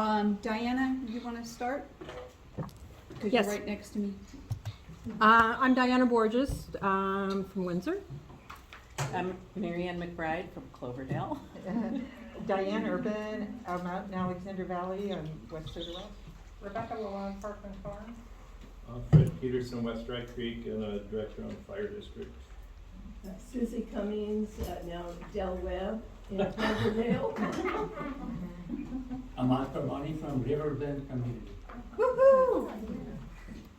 Diana, you want to start? Because Yes. you're right next to me. I'm Diana Borges from Windsor. I'm Marianne McBride from Cloverdale. Diane Urban, I'm out in Alexander Valley on West Sugar Road. Rebecca Lalonde, Parkland Farms. Fred Peterson, West Dry Creek, and a director on the fire district. Susie Cummings, now Del Webb in Turbeville. Ahmad Permani from Riverbend Community. Woohoo!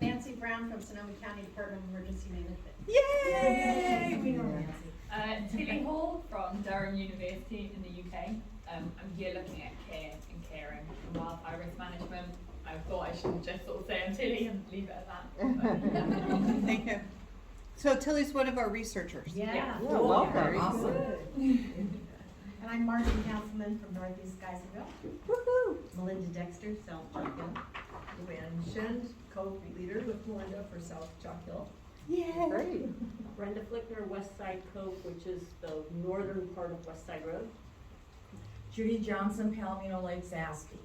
Nancy Brown from Sonoma County Department of Emergency Management. Yay! We know Nancy. Tilly Hall from Durham University in the UK. I'm here looking at care and caring and wildfire risk management. I thought I shouldn't just sort of say I'm Tilly and leave it at that. Thank you. So Tilly's one of our researchers. Yeah. Yeah, welcome. Very Awesome. good. And I'm Marshal Councilman from Northeast Geislerville. Woohoo! Melinda Dexter, South Chalk Hill. Luann Shend, co-leader with Melinda for South Chalk Hill. Yay! Great. Brenda Flicker, West Side Cove, which is the northern part of West Side Road. Judy Johnson, Palomino Lake, Zaspy.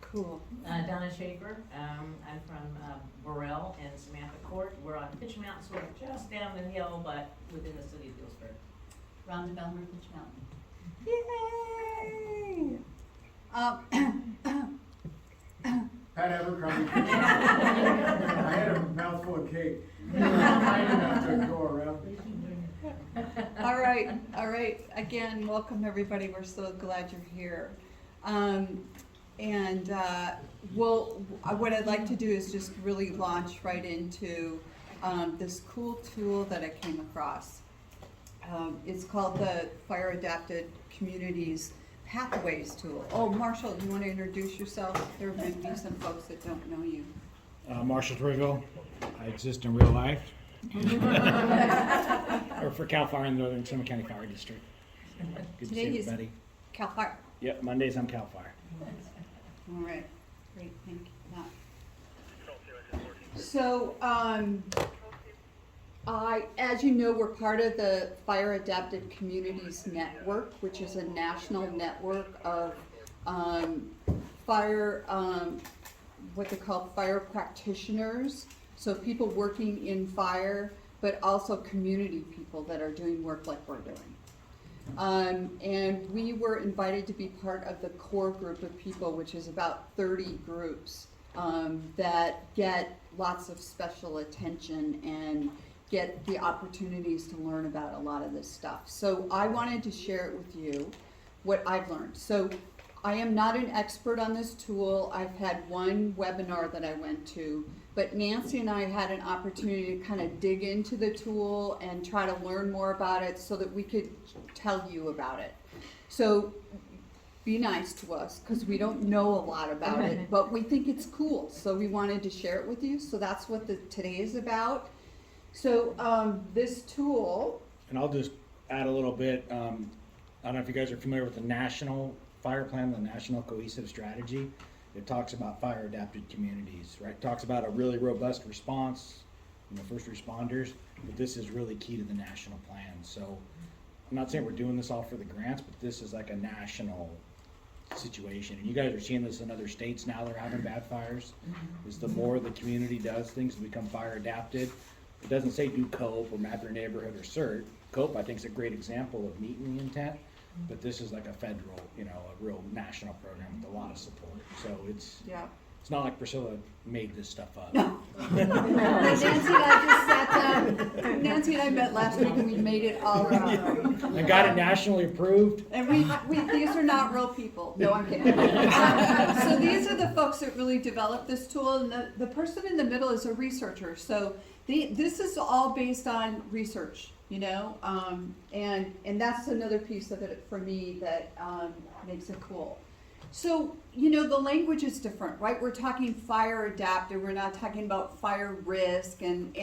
Cool. Donna Schaefer, I'm from Burrell and Samantha Court. We're on Pitch Mountain, sort of just down the hill, but within the city of Healdsburg. Rhonda Belmer, Pitch Mountain. Yay! Pat Abercrombie. I had a mouthful of cake. Kind enough to go around. All right. Again, welcome everybody. We're so glad you're here. What I'd like to do is just really launch right into this cool tool that I came across. It's called the Fire Adapted Communities Pathways tool. Oh, Marshall, you want to introduce yourself? There might be some folks that don't know you. Marshal Turbeville. I exist in real life. Or for CalFire in the Northern Sonoma County Fire District. Good to see Today he's everybody. CalFire. Yep, Mondays I'm CalFire. All right, great, thank you. So, as you know, we're part of the Fire Adapted Communities Network, which is a national network of fire, what they call fire practitioners. So people working in fire, but also community people that are doing work like we're doing. And we were invited to be part of the core group of people, which is about 30 groups that get lots of special attention and get the opportunities to learn about a lot of this stuff. So I wanted to share it with you, what I've learned. So I am not an expert on this tool. I've had one webinar that I went to, but Nancy and I had an opportunity to kind of dig into the tool and try to learn more about it so that we could tell you about it. So be nice to us because we don't know a lot about it, but we think it's cool. So we wanted to share it with you. So that's what today is about. So this tool. And I'll just add a little bit. I don't know if you guys are familiar with the National Fire Plan, the National Cohesive Strategy. It talks about fire adapted communities, right? It talks about a really robust response, first responders, but this is really key to the national plan. So I'm not saying we're doing this all for the grants, but this is like a national situation. And you guys are seeing this in other states now. They're having bad fires. Is the more the community does things to become fire adapted. It doesn't say do COPE or map your neighborhood or CERT. COPE, I think, is a great example of meeting the intent. But this is like a federal, a real national program with a lot of support. So it's not like Priscilla made this stuff up. No. Nancy and I just sat down. Nancy and I met last week and we made it all up. And got it nationally approved. And these are not real people. No, I'm kidding. So these are the folks that really developed this tool, and the person in the middle is a researcher. So this is all based on research. And that's another piece of it for me that makes it cool. So, the language is different, right? We're talking fire adapted. We're not talking about fire risk and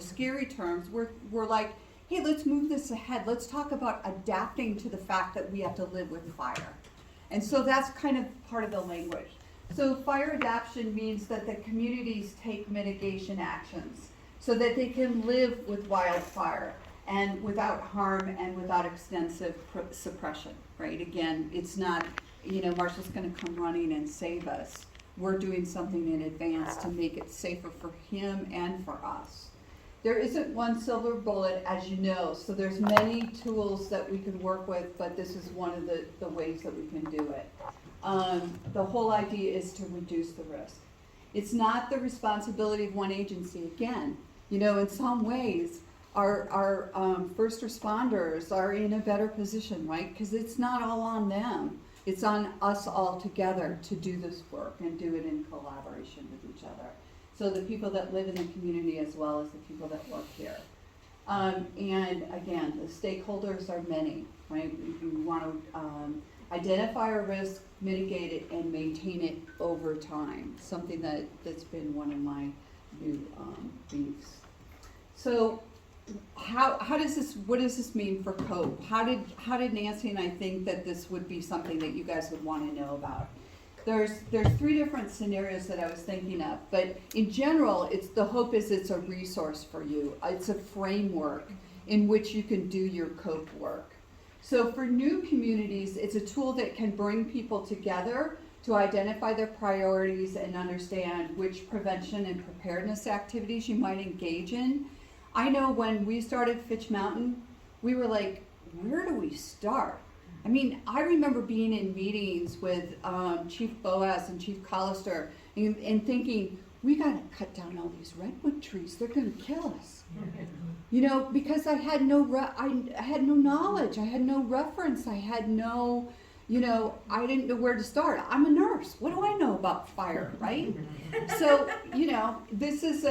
scary terms. We're like, hey, let's move this ahead. Let's talk about adapting to the fact that we have to live with fire. And so that's kind of part of the language. So fire adaptation means that the communities take mitigation actions so that they can live with wildfire and without harm and without extensive suppression, right? Again, it's not Marshal's gonna come running and save us. We're doing something in advance to make it safer for him and for us. There isn't one silver bullet, as you know, so there's many tools that we can work with, but this is one of the ways that we can do it. The whole idea is to reduce the risk. It's not the responsibility of one agency. Again, in some ways, our first responders are in a better position, right? Because it's not all on them. It's on us all together to do this work and do it in collaboration with each other. So the people that live in the community as well as the people that work here. And again, the stakeholders are many, right? You want to identify a risk, mitigate it, and maintain it over time. Something that's been one of my new beefs. So how does this, what does this mean for COPE? How did Nancy and I think that this would be something that you guys would want to know about? There's 3 different scenarios that I was thinking of, but in general, the hope is it's a resource for you. It's a framework in which you can do your COPE work. So for new communities, it's a tool that can bring people together to identify their priorities and understand which prevention and preparedness activities you might engage in. I know when we started Fitch Mountain, we were like, where do we start? I mean, I remember being in meetings with Chief Boas and Chief Collister and thinking, we gotta cut down all these redwood trees, they're gonna kill us. Because I had no knowledge, I had no reference, I had no, I didn't know where to start. I'm a nurse, what do I know about fire, right? So, this is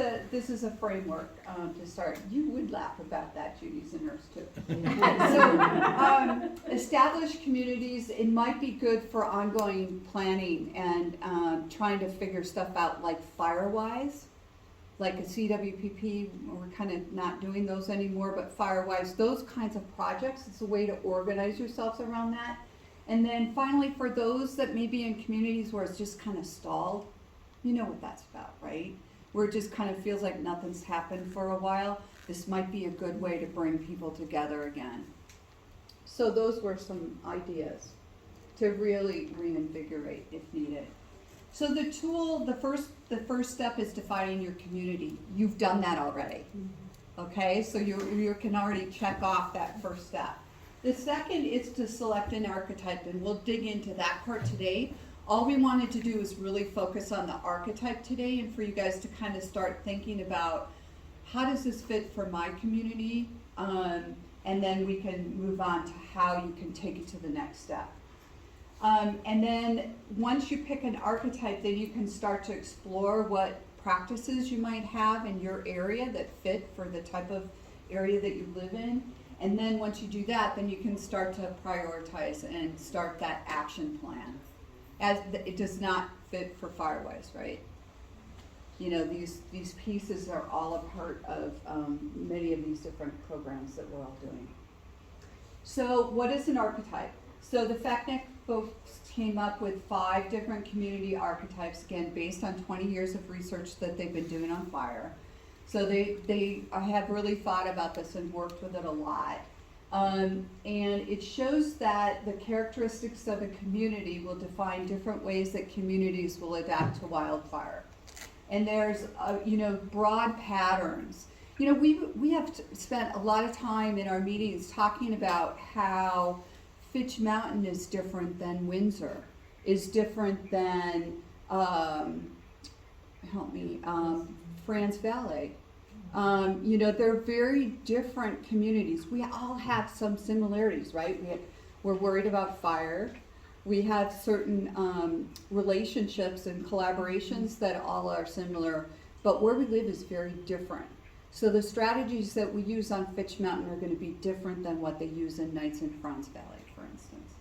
a framework to start. You would laugh about that, Judy's a nurse too. So, established communities, it might be good for ongoing planning and trying to figure stuff out like FireWise, like a CWPP, we're kind of not doing those anymore, but FireWise, those kinds of projects, it's a way to organize yourselves around that. And then finally, for those that may be in communities where it's just kind of stalled, you know what that's about, right? Where it just kind of feels like nothing's happened for a while, this might be a good way to bring people together again. So those were some ideas to really reinvigorate if needed. So the tool, the first step is defining your community. You've done that already, okay? So you can already check off that first step. The second is to select an archetype, and we'll dig into that part today. All we wanted to do is really focus on the archetype today and for you guys to kind of start thinking about how does this fit for my community, and then we can move on to how you can take it to the next step. And then once you pick an archetype, then you can start to explore what practices you might have in your area that fit for the type of area that you live in. And then once you do that, then you can start to prioritize and start that action plan. As it does not fit for FireWise, right? These pieces are all a part of many of these different programs that we're all doing. So what is an archetype? So the FAC Net folks came up with 5 different community archetypes, again, based on 20 years of research that they've been doing on fire. So they have really thought about this and worked with it a lot. And it shows that the characteristics of a community will define different ways that communities will adapt to wildfire. And there's, broad patterns. We have spent a lot of time in our meetings talking about how Fitch Mountain is different than Windsor, is different than, Franz Valley. They're very different communities. We all have some similarities, right? We're worried about fire. We have certain relationships and collaborations that all are similar, but where we live is very different. So the strategies that we use on Fitch Mountain are going to be different than what they use in Knights and Franz Valley, for instance.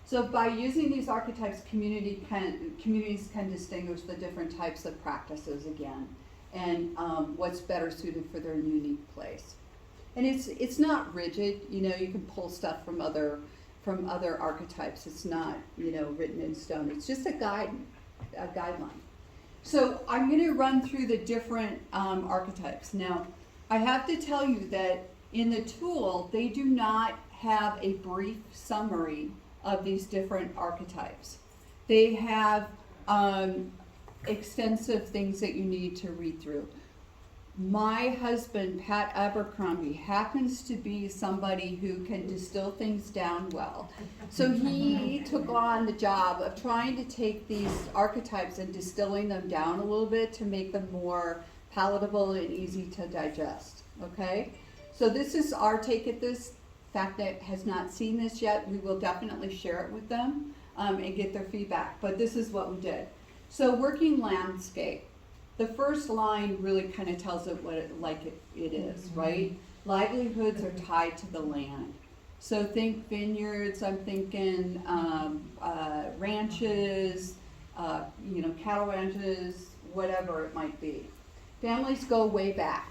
So by using these archetypes, communities can distinguish the different types of practices again, and what's better suited for their unique place. And it's not rigid. You can pull stuff from other archetypes. It's not written in stone. It's just a guideline. So I'm going to run through the different archetypes. Now, I have to tell you that in the tool, they do not have a brief summary of these different archetypes. They have extensive things that you need to read through. My husband, Pat Abercrombie, happens to be somebody who can distill things down well. So he took on the job of trying to take these archetypes and distilling them down a little bit to make them more palatable and easy to digest, okay? So this is our take at this. FAC Net has not seen this yet. We will definitely share it with them and get their feedback, but this is what we did. So working landscape. The first line really kind of tells it what it is, right? Livelihoods are tied to the land. So think vineyards, I'm thinking ranches, cattle ranches, whatever it might be. Families go way back.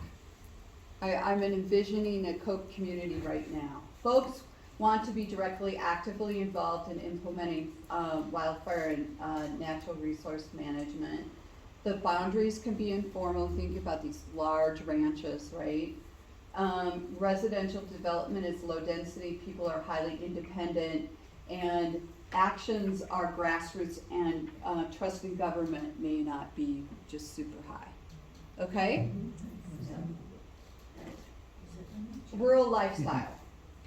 I'm envisioning a Cope community right now. Folks want to be directly, actively involved in implementing wildfire and natural resource management. The boundaries can be informal. Think about these large ranches, right? Residential development is low density. People are highly independent, and actions are grassroots, and trust in government may not be just super high. Okay? Rural lifestyle.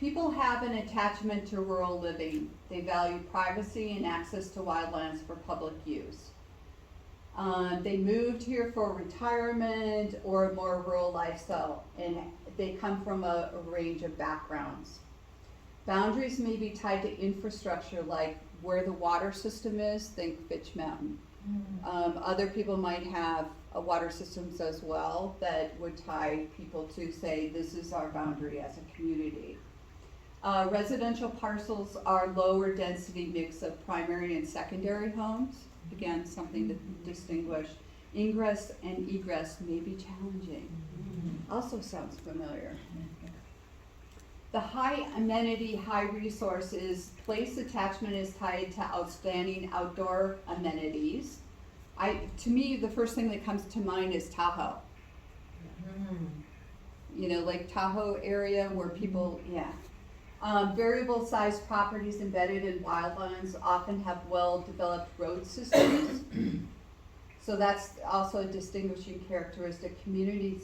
People have an attachment to rural living. They value privacy and access to wildlands for public use. They moved here for retirement or a more rural lifestyle, and they come from a range of backgrounds. Boundaries may be tied to infrastructure, like where the water system is, think Fitch Mountain. Other people might have water systems as well that would tie people to say, this is our boundary as a community. Residential parcels are lower density mix of primary and secondary homes. Again, something to distinguish. Ingress and egress may be challenging. Also sounds familiar. The high amenity, high resources, place attachment is tied to outstanding outdoor amenities. To me, the first thing that comes to mind is Tahoe. Lake Tahoe area where people, variable sized properties embedded in wildlands often have well-developed road systems. So that's also a distinguishing characteristic community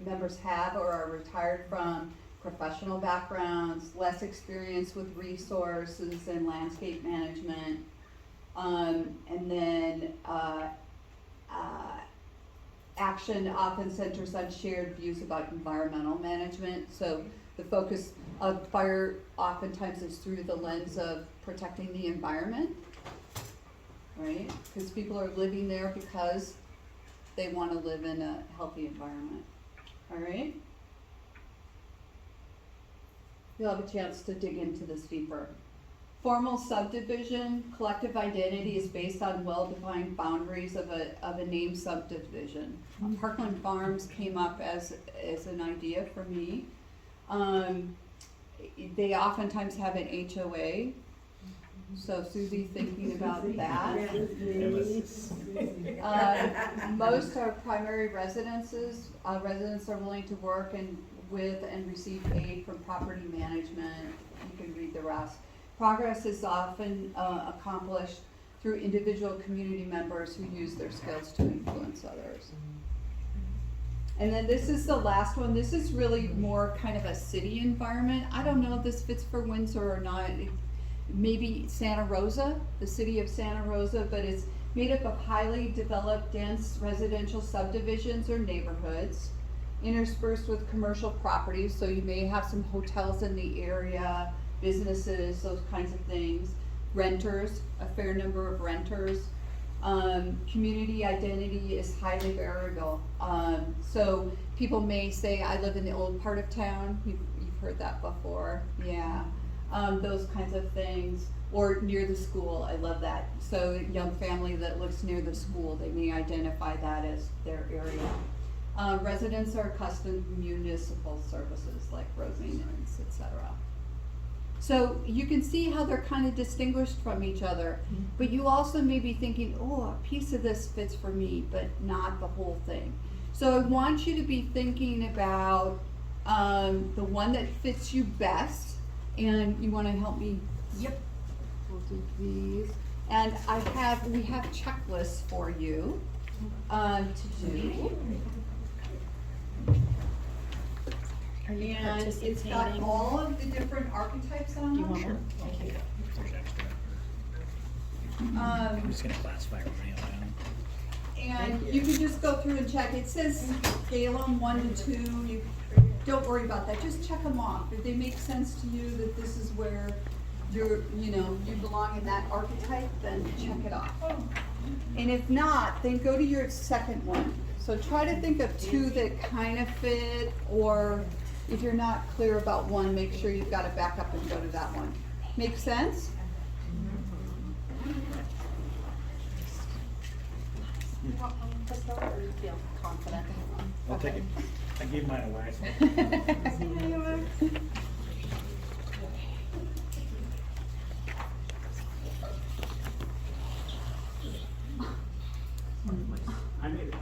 members have or are retired from professional backgrounds, less experience with resources and landscape management. And then action often centers on shared views about environmental management. So the focus of fire oftentimes is through the lens of protecting the environment, right? Because people are living there because they want to live in a healthy environment, all right? You'll have a chance to dig into this deeper. Formal subdivision, collective identity is based on well-defined boundaries of a named subdivision. Parkland Farms came up as an idea for me. They oftentimes have an HOA. So Susie, thinking about that. Most are primary residences. Residents are willing to work with and receive aid from property management. You can read the rest. Progress is often accomplished through individual community members who use their skills to influence others. And then this is the last one. This is really more kind of a city environment. I don't know if this fits for Windsor or not. Maybe Santa Rosa, the city of Santa Rosa, but it's made up of highly developed, dense residential subdivisions or neighborhoods, interspersed with commercial properties. So you may have some hotels in the area, businesses, those kinds of things. Renters, a fair number of renters. Community identity is highly variable. So people may say, I live in the old part of town. You've heard that before. Yeah. Those kinds of things. Or near the school. I love that. So a young family that lives near the school, they may identify that as their area. Residents are accustomed to municipal services like road maintenance, etc. So you can see how they're kind of distinguished from each other, but you also may be thinking, oh, a piece of this fits for me, but not the whole thing. So I want you to be thinking about the one that fits you best, and you want to help me? Yep. we'll do these. And we have checklists for you, to do. Are you And it's got participating? all of the different archetypes on Do you them. want more? If there's extra. I'm just gonna classify everybody else down. And you can just go through and check. It says scale them 1 to 2. You don't worry about that. Just check them off. If they make sense to you that this is where you belong in that archetype, then check it off. And if not, then go to your second one. So try to think of 2 that kind of fit, or if you're not clear about one, make sure you've got to back up and go to that one. Make sense? Or you feel confident? I'll take it. I gave mine away. I made it.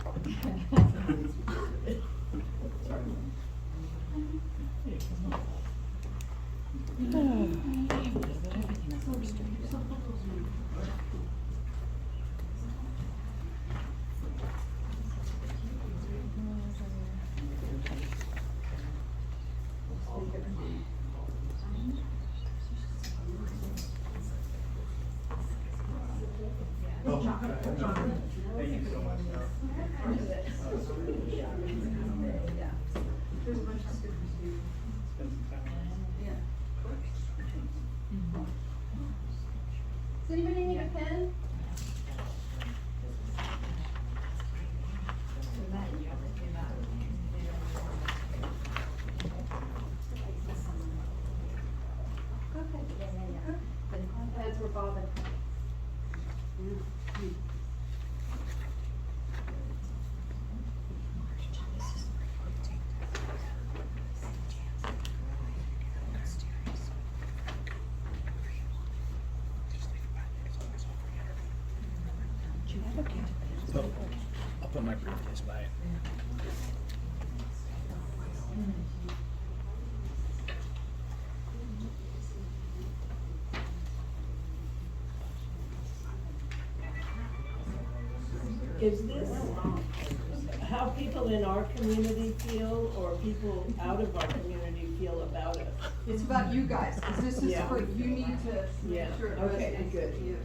Thank you so much. There's a bunch of stickers here. Spend some time on this. Yeah. Does anybody need a pen? Heads were bobbing. So, I'll put my briefcase by it. Is this how people in our community feel, or people out of our community feel about us? It's about you guys, 'cause this is Yeah. for, you need to Yeah, make sure it okay, resonates good. with you.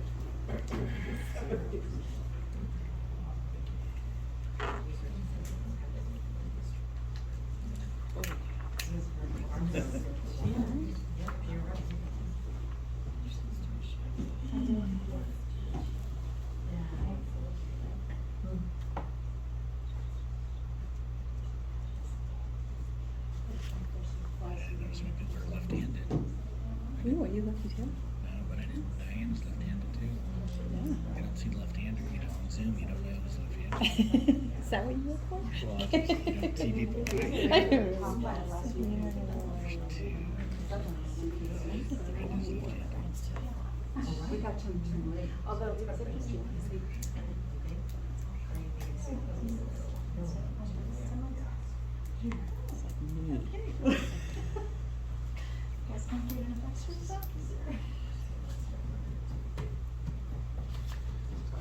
Some people are left-handed. Ooh, are you lucky too? No, but I didn't. Diane's left-handed too. I don't see left-hander, on Zoom, you don't know who's left-handed. Is that what you look for? Well, you don't see people. I know. We got to turn late. Although it was interesting, because we. Guys can't get enough exercise.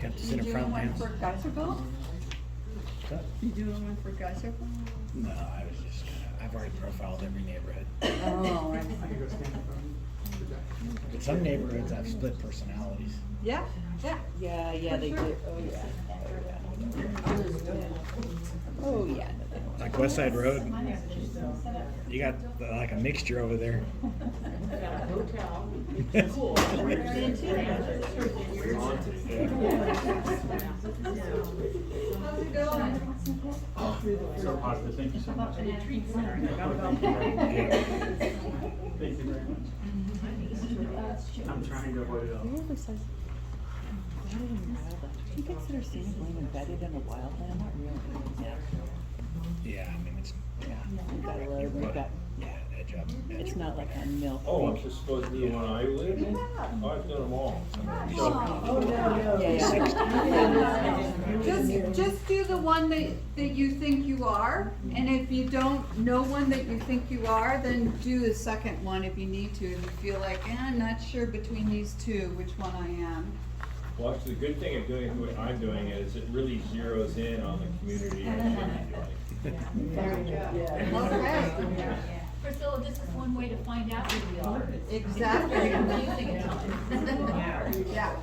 Got to You sit in doing front, one Lance. for Geyserville? What's that? You doing one for Geyserville? No, I was just I've already profiled every neighborhood. Oh, right. I can go stand in front of you. But some neighborhoods have split personalities. Yeah, yeah. Yeah, they do. Oh, yeah. Oh, yeah. Like West Side Road, you got like a mixture over there. Got a hotel, Yeah. school. How's it going? So positive, thank you so much. Retreat center. Thank you very much. I'm trying to avoid it all. Really says, embedded in wildland. Do you consider scenic lane embedded in a wildland? Not really. Yeah, I mean, it's, yeah. We've got a road, You're we've right. got, Yeah, edge up. it's not like a mill. Oh, I'm just supposed to be the one I live in? Oh, I've done them all. So, Oh, no, no. Yeah, yeah. just do the one that you think you are, and if you don't know one that you think you are, then do the second one if you need to, if you feel like, I'm not sure between these two, which one I am. Well, actually, the good thing of doing what I'm doing is it really zeroes in on the community and what you like. Very good. Yeah. Okay. Priscilla, this is one way to find out who we are. Exactly. Confusing at times. Yeah.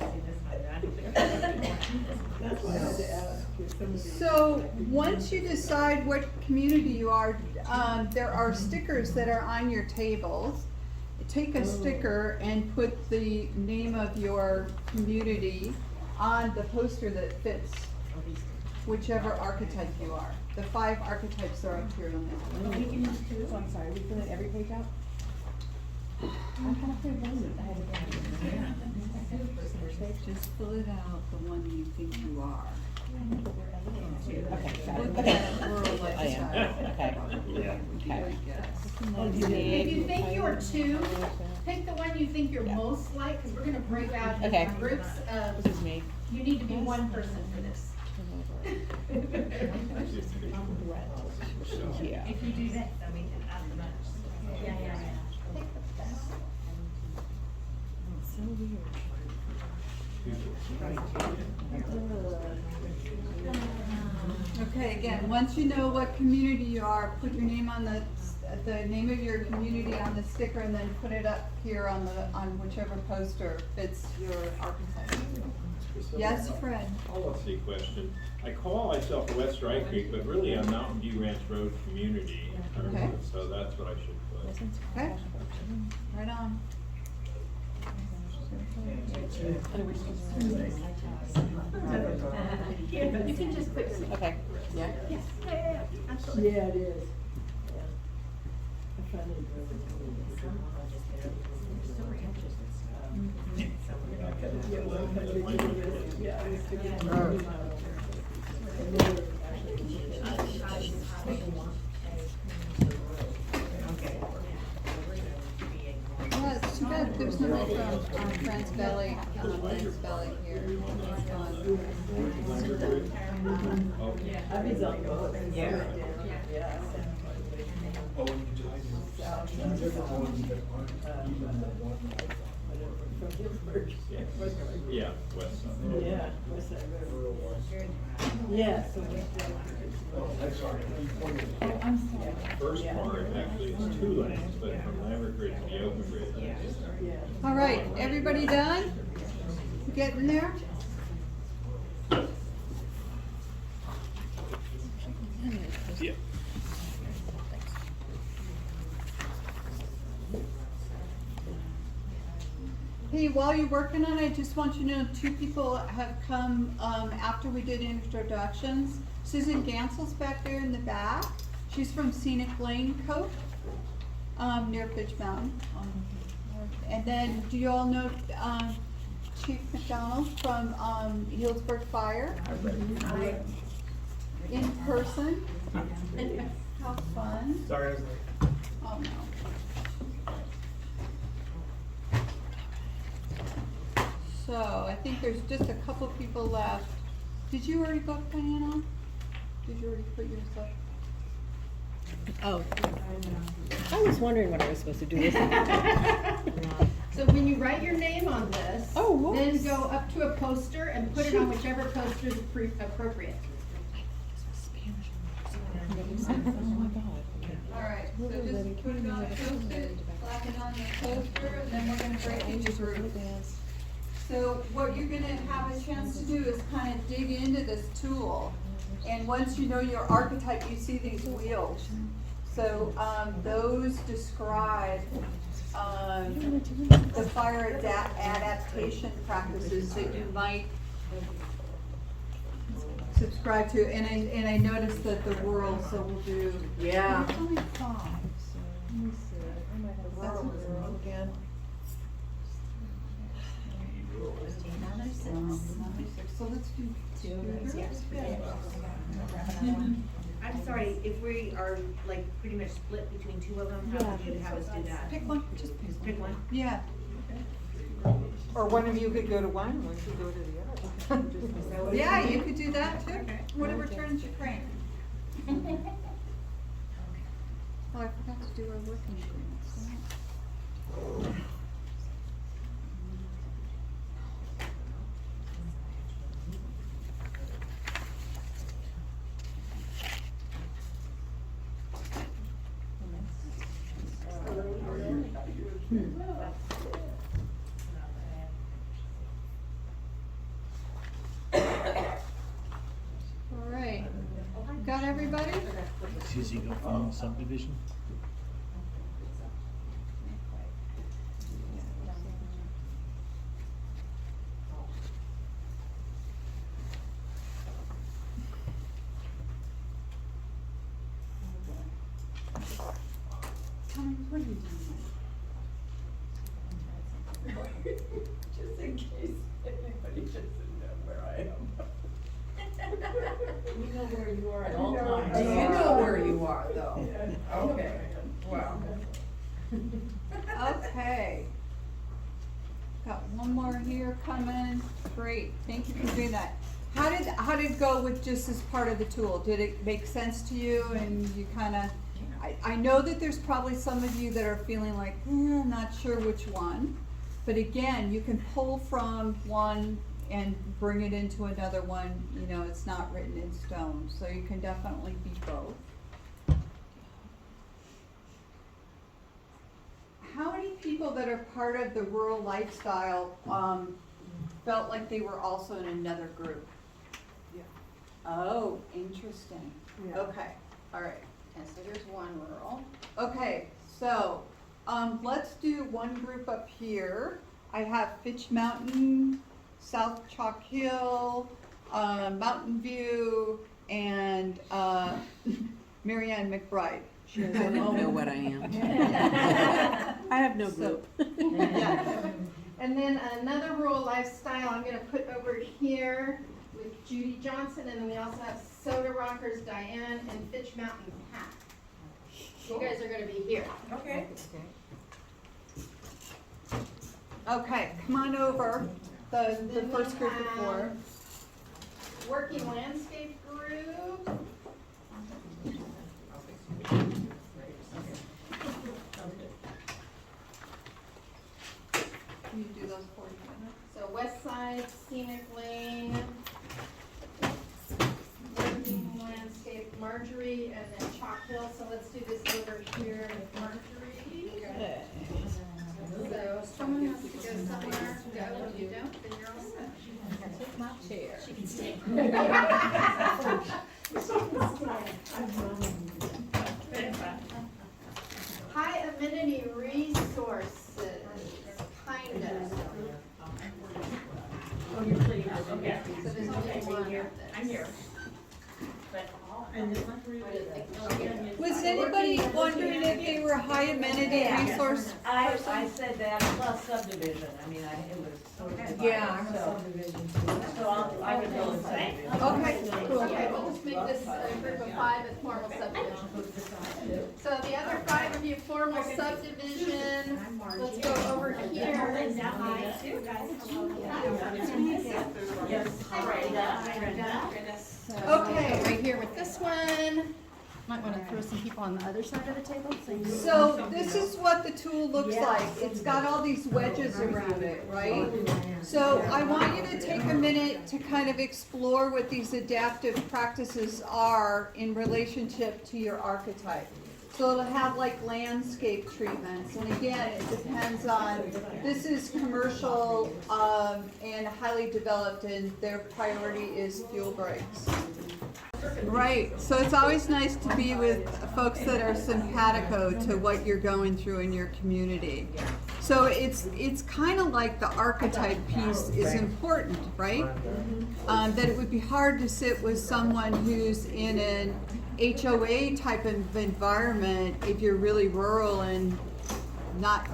That's why I had to ask if somebody. So, once you decide what community you are, there are stickers that are on your tables. Take a sticker and put the name of your community on the poster that fits whichever archetype you are. The 5 archetypes are up here on We can use 2, so I'm sorry, we fill it every page out? I thought there wasn't, I had it down. Just fill it out, the one you think you are. Okay, got it. Look Okay. at rural I am, lifestyle. okay. Okay. If you think you're 2, pick the one you think you're most like, because we're gonna break out Okay. into groups of, This is me. you need to be one person for this. Yeah. If you do that, then we can add the match. Yeah. So weird. Okay, again, once you know what community you are, put your name on the name of your community on the sticker, and then put it up here on whichever poster fits your archetype. Yes, Fred? Policy question. I call myself West Dry Creek, but really I'm Mountain View Ranch Road Community. Okay. So that's what I should put. Okay, right on. You can just put your name. Okay. Yeah, absolutely. Yeah, it is. I find it yeah, I was thinking and they were Yeah, it's too bad there's nobody from France Valley, Lance Valley here. It's gone. I'd be like, oh, yeah. Yeah. From Healdsburg. Yeah, west side. Yeah, west side road. Yeah, so First part actually is 2 lanes, but from Lamberт Bridge to the open bridge. yeah. All right, everybody done? Getting there? Yeah. Hey, while you're working on it, I just want you to know 2 people have come after we did introductions. Susan Gansel's back there in the back. She's from Scenic Lane Cope, near Pitch Mountain. And then, do you all know Chief Macdonald from Healdsburg Fire? In person. How fun. Sorry, I was late. Oh, no. So, I think there's just a couple people left. Did you already book Diana? Did you already put yourself? Oh. I was wondering what I was supposed to do this. So when you write your name on this, Oh, whoops. then go up to a poster and put it on whichever poster is appropriate. Oh my God. Alright, so just put it on the poster, slap it on the poster, and then we're gonna break into groups. So what you're gonna have a chance to do is kind of dig into this tool. And once you know your archetype, you see these wheels. So, those describe, the fire adaptation practices that you might subscribe to. And I noticed that the rural, so we'll do. Yeah. There's only 5, so. Let me see. I might have That's rural again. So let's do 2. I'm sorry, if we are like pretty much split between 2 of them, how would you have us do that? Pick one, just Pick one? Yeah. Or one of you could go to one, one could go to the other. So Yeah, you could do that too. Whatever turns your crank. Oh, I forgot to do our working agreements. All right, got everybody? Susie, go formal subdivision. Tommy, what are you doing? Just in case anybody doesn't know where I am. You know where you are at all I know. times. Do you know where you are, though? Okay, wow. Okay. Got one more here coming. Great, thank you for doing that. How did it go with just as part of the tool? Did it make sense to you and you kinda, I know that there's probably some of you that are feeling like, not sure which one. But again, you can pull from one and bring it into another one, you know, it's not written in stone, so you can definitely be both. How many people that are part of the rural lifestyle, felt like they were also in another group? Yeah. Oh, interesting. Yeah. Okay, all right. Okay, so here's one rural. Okay, so, let's do one group up here. I have Fitch Mountain, South Chalk Hill, Mountain View, and, Marianne McBride. She has I a don't know home. what I am. I have no So- group. Yeah. And then another rural lifestyle I'm gonna put over here with Judy Johnson, and then we also have Soda Rockers, Diane, and Fitch Mountain Pat. You guys are gonna be here. Okay. Okay, come on over, the Then we first group of have four. Working landscape group. Can you do those 40 minutes? So West Side, Scenic Lane, Working Landscape, Marjorie, and then Chalk Hill. So let's do this over here with Marjorie. Okay. So if someone has to go somewhere, go. If you don't, then you're all set. Take my chair. She can stay. High amenity resources, kind of. Oh, you're clear, okay. So there's only one of this. I'm here. But, And this one? Was anybody wondering if they were high amenity resource? I said that plus subdivision, I mean, it was sort of divided, Yeah, I'm a so. subdivision. So I would go with subdivision. Okay, cool. Okay, we'll just make this a group of 5 with formal subdivision. So the other 5 of you formal subdivision, let's go over here. Okay, right here with this one. Might want to throw some people on the other side of the table. So this is what the tool looks like. It's got all these wedges around it, right? So I want you to take a minute to kind of explore what these adaptive practices are in relationship to your archetype. So it'll have like landscape treatments, and again, it depends on, this is commercial, and highly developed, and their priority is fuel breaks. Right, so it's always nice to be with folks that are simpatico to what you're going through in your community. So it's kind of like the archetype piece is important, right? That it would be hard to sit with someone who's in an HOA type of environment if you're really rural and not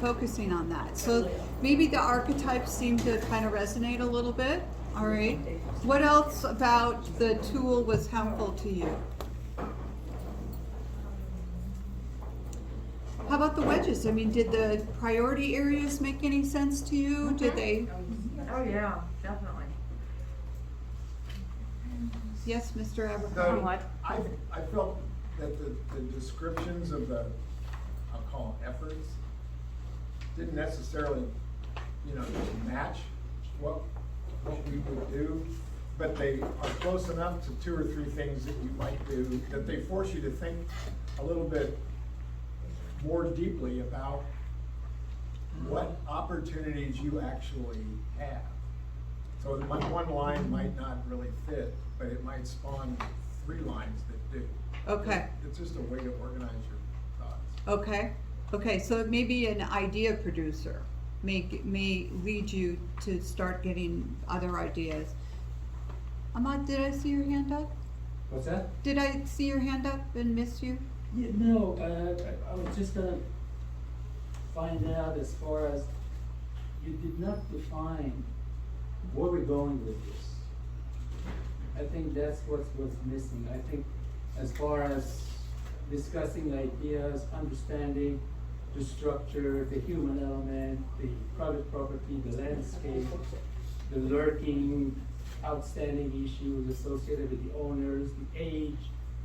focusing on that. So maybe the archetypes seem to kind of resonate a little bit, all right? What else about the tool was helpful to you? How about the wedges? I mean, did the priority areas make any sense to you? Did they? Oh, yeah, definitely. Yes, Mr. The- Abercrombie? I felt that the descriptions of the, I'll call them efforts, didn't necessarily, match what we would do, but they are close enough to 2 or 3 things that you might do, that they force you to think a little bit more deeply about what opportunities you actually have. So one line might not really fit, but it might spawn 3 lines that do. Okay. It's just a way to organize your thoughts. Okay, so maybe an idea producer may lead you to start getting other ideas. Ahmad, did I see your hand up? What's that? Did I see your hand up and miss you? Yeah, no, I was just gonna find out as far as, you did not define where we're going with this. I think that's what's missing. I think as far as discussing ideas, understanding the structure, the human element, the private property, the landscape, the lurking, outstanding issues associated with the owners, the age,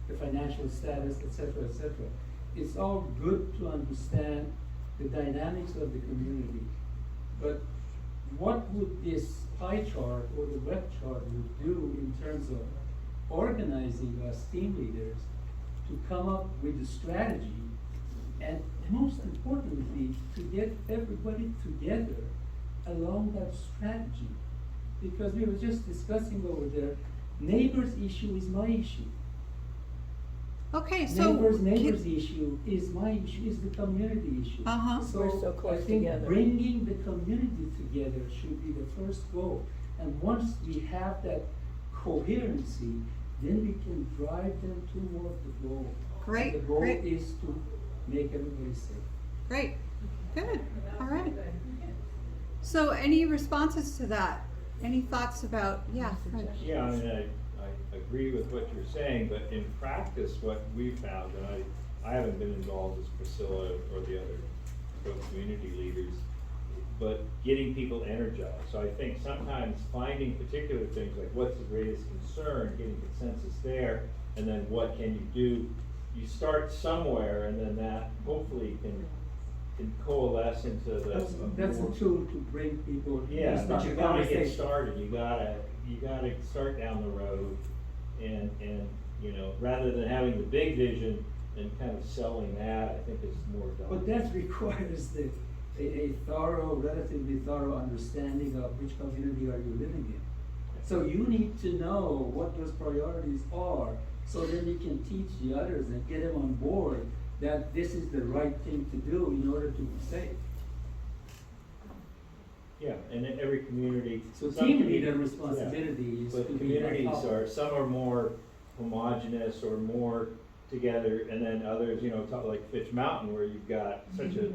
the financial status, et cetera, et cetera. It's all good to understand the dynamics of the community, but what would this pie chart or the web chart would do in terms of organizing us team leaders to come up with a strategy, and most importantly, to get everybody together along that strategy? Because we were just discussing over there, neighbor's issue is my issue. Okay, so. Neighbor's issue is my issue, is the community issue. Uh-huh. We're so So I close think together. bringing the community together should be the first goal. And once we have that coherency, then we can drive them toward the goal. Great, And the goal great. is to make everybody safe. Great, good, all right. So any responses to that? Any thoughts about, yeah, Fred? Yeah, I mean, I agree with what you're saying, but in practice, what we've found, and I haven't been involved as Priscilla or the other co-community leaders, but getting people energized. So I think sometimes finding particular things, like what's the greatest concern, getting consensus there, and then what can you do? You start somewhere, and then that hopefully can coalesce into the. That's a tool to bring people. Yeah, to but the you gotta get conversation. started, you gotta start down the road, and, rather than having the big vision and kind of selling that, I think is more done. But that requires a relatively thorough understanding of which community are you living in. So you need to know what those priorities are, so then you can teach the others and get them on board that this is the right thing to do in order to be safe. Yeah, and in every community. So some team commu- leader yeah, responsibility is to But be on communities top. some are more homogeneous or more together, and then others, like Fitch Mountain, where you've got such a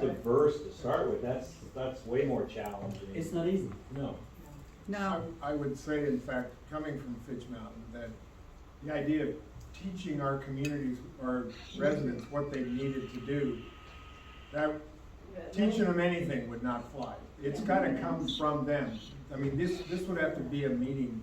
diverse to start with, that's way more challenging. It's not easy. No. No, I would say, in fact, coming from Fitch Mountain, that the idea of teaching our communities, our residents, what they needed to do, that teaching them anything would not fly. It's gotta come from them. I mean, this would have to be a meeting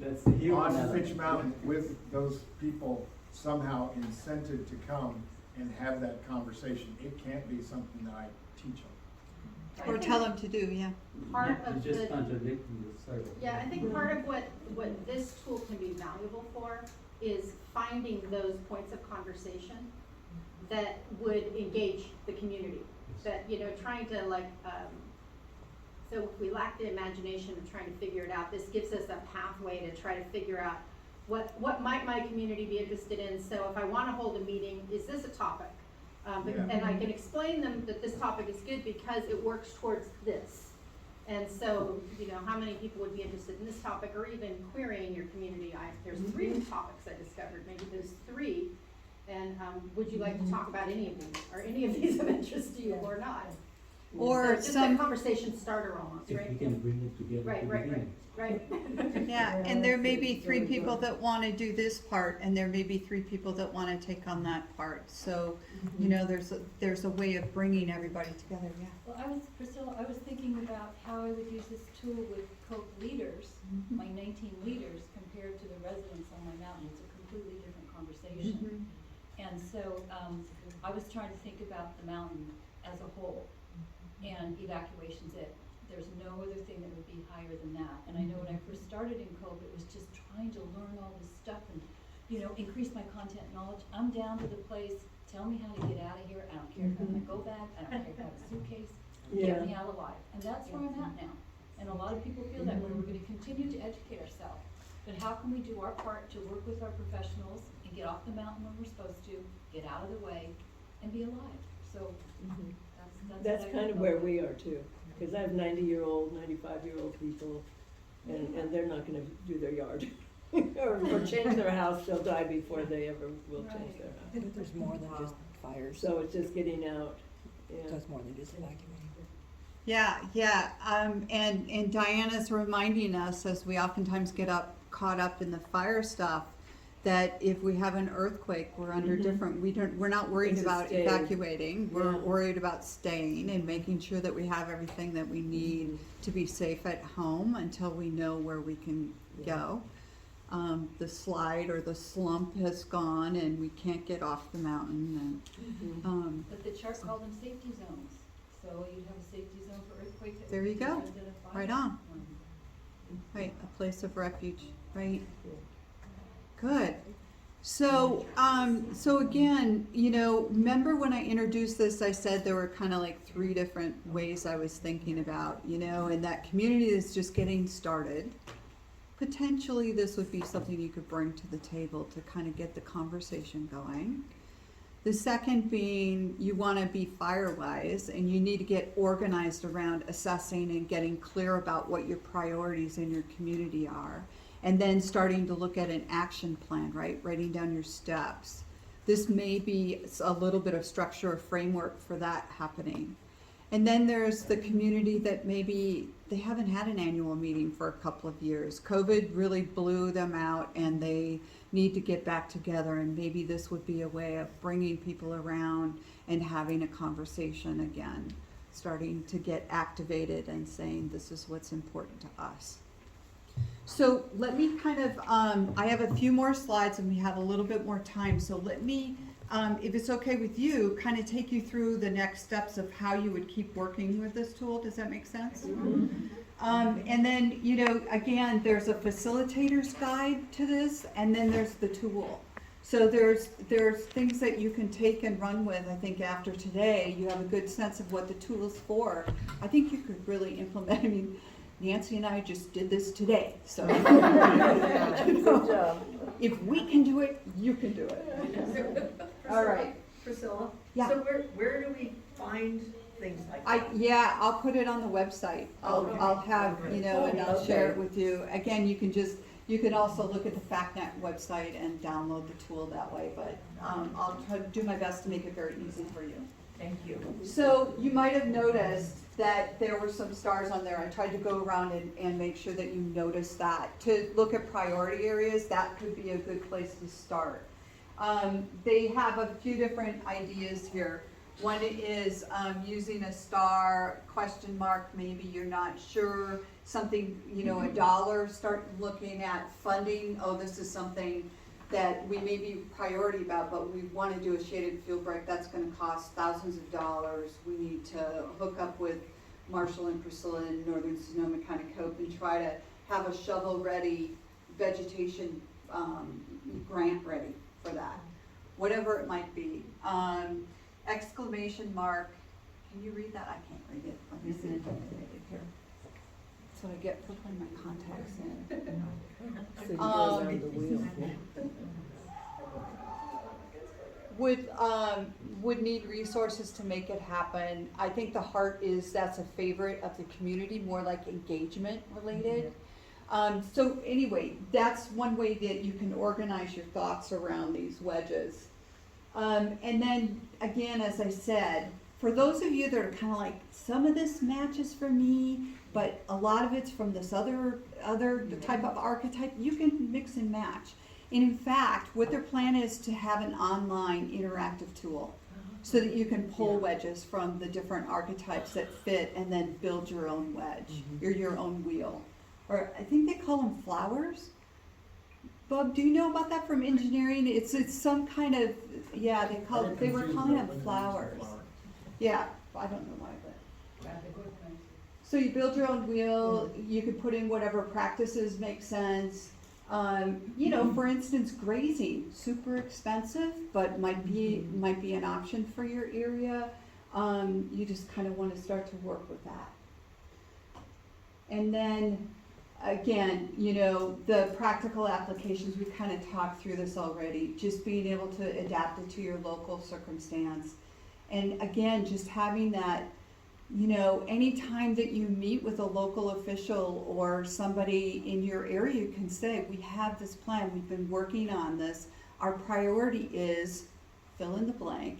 That's the human on element. Fitch Mountain with those people somehow incented to come and have that conversation. It can't be something that I teach them. or tell them to do, yeah. Part You're of just the, contradicting yourself. yeah, I think part of what this tool can be valuable for is finding those points of conversation that would engage the community. That, trying to so if we lack the imagination of trying to figure it out, this gives us a pathway to try to figure out what might my community be interested in. So if I wanna hold a meeting, is this a topic? Yeah. And I can explain them that this topic is good because it works towards this. And so, how many people would be interested in this topic, or even querying your community? There's 3 topics I discovered, maybe there's 3. And would you like to talk about any of these? Are any of these of interest to you or not? Or So just a some, conversation starter almost, If we right? can bring it together Right, to right, begin. right. yeah, and there may be 3 people that wanna do this part, and there may be 3 people that wanna take on that part. So, there's a way of bringing everybody together, yeah. Well, Priscilla, I was thinking about how I would use this tool with Coke leaders, my 19 leaders, compared to the residents on my mountain, it's a completely different conversation. And so, I was trying to think about the mountain as a whole, and evacuation's it. There's no other thing that would be higher than that. And I know when I first started in Coke, it was just trying to learn all this stuff and, increase my content knowledge. I'm down to the place, tell me how to get out of here. I don't care if I'm in a go bag, I don't care if I have a suitcase, get me out alive. And that's where I'm at now. And a lot of people feel that way. We're gonna continue to educate ourselves. But how can we do our part to work with our professionals and get off the mountain when we're supposed to, get out of the way, and be alive? So, That's what I kind of know. where we are too, because I have 90-year-old, 95-year-old people, and they're not gonna do their yard. or change their house, they'll die before they ever will change their house. But there's more than just fires. So it's just getting out, So it's more than just evacuating. Yeah, and Diana's reminding us, as we oftentimes get caught up in the fire stuff, that if we have an earthquake, we're under different, we're not worried It's a about stay. evacuating, we're Yeah. worried about staying and making sure that we have everything that we need to be safe at home until we know where we can go. The slide or the slump has gone and we can't get off the mountain and, But the chart called them safety zones. So you'd have a safety zone for earthquake. that There would you be go. different than a fire. right on, right, a place of refuge, right? Good. So, so again, remember when I introduced this, I said there were kind of like 3 different ways I was thinking about, and that community is just getting started. Potentially, this would be something you could bring to the table to kind of get the conversation going. The second being, you want to be fire-wise, and you need to get organized around assessing and getting clear about what your priorities in your community are. And then starting to look at an action plan, right? Writing down your steps. This may be a little bit of structure or framework for that happening. And then there's the community that maybe they haven't had an annual meeting for a couple of years. COVID really blew them out and they need to get back together, and maybe this would be a way of bringing people around and having a conversation again, starting to get activated and saying this is what's important to us. So let me kind of, I have a few more slides and we have a little bit more time, so let me, if it's okay with you, kind of take you through the next steps of how you would keep working with this tool. Does that make sense? And then, again, there's a facilitator's guide to this, and then there's the tool. So there's things that you can take and run with. I think after today, you have a good sense of what the tool is for. I think you could really implement, Nancy and I just did this today, so. Good job. If we can do it, you can do it. All right. Priscilla? Yeah. So where do we find things like that? I'll put it on the website. I'll have, and I'll share it with you. Again, you can also look at the FAC Net website and download the tool that way, but I'll try to do my best to make it very easy for you. Thank you. So you might have noticed that there were some stars on there. I tried to go around and make sure that you noticed that. To look at priority areas, that could be a good place to start. They have a few different ideas here. One is using a star, question mark, maybe you're not sure, something, $1, start looking at funding. Oh, this is something that we may be priority about, but we want to do a shaded field break. That's going to cost thousands of dollars. We need to hook up with Marshal and Priscilla in northern Sonoma County Cope and try to have a shovel-ready vegetation grant ready for that. Whatever it might be. Exclamation mark. Can you read that? I can't read it. Let me see if I can read it here. So I get putting my contacts in. So you go around the wheel. Would need resources to make it happen. I think the heart is that's a favorite of the community, more like engagement related. So anyway, that's one way that you can organize your thoughts around these wedges. And then again, as I said, for those of you that are kind of like, some of this matches for me, but a lot of it's from this other type of archetype, you can mix and match. And in fact, what their plan is to have an online interactive tool so that you can pull wedges from the different archetypes that fit and then build your own wedge or your own wheel or I think they call them flowers. Bob, do you know about that from engineering? It's some kind of, yeah, they were calling them flowers. Yeah, I don't know why, but. So you build your own wheel, you could put in whatever practices make sense. You know, for instance, grazing, super expensive, but might be an option for your area. You just kind of want to start to work with that. And then, again, you know, the practical applications, we kind of talked through this already, just being able to adapt it to your local circumstance. And again, just having that, you know, anytime that you meet with a local official or somebody in your area, you can say, we have this plan, we've been working on this, our priority is fill in the blank,